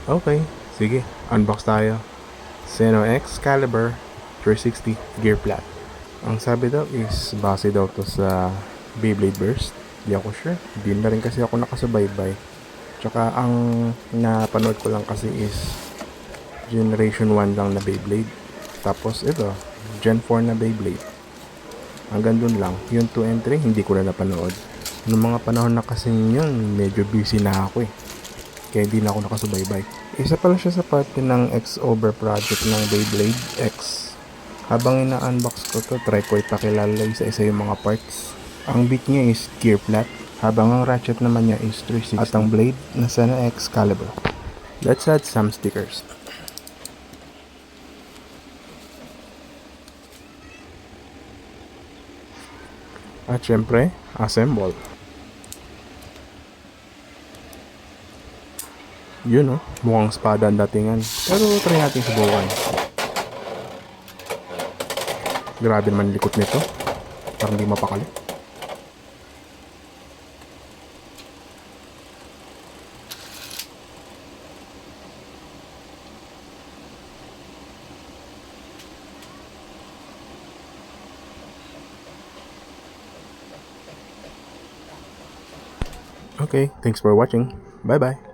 Okay, sige, unbox tayo. Xeno Excalibur 360 Gear Plat. Ang sabi daw is base daw to sa Beyblade Burst. Di ako sure. Di na rin kasi ako nakasubaybay. Tsaka ang napanood ko lang kasi is Generation 1 lang na Beyblade. Tapos ito, Gen 4 na Beyblade. Hanggang dun lang. Yung 2 and 3 hindi ko na napanood. Noong mga panahon na kasi yun, medyo busy na ako eh. Kaya hindi na ako nakasubaybay. Isa pala siya sa parte ng X-Over project ng Beyblade X. Habang ina-unbox ko to, try ko ipakilala isa-isa yung mga parts. Ang beat niya is gear flat, habang ang ratchet naman niya is 360. At ang blade na Xeno Excalibur. Let's add some stickers. At syempre, assemble. Yun mukhang espada ang datingan. Pero try natin subukan. Grabe naman likot nito. Parang di mapakali. Okay, thanks for watching. Bye bye.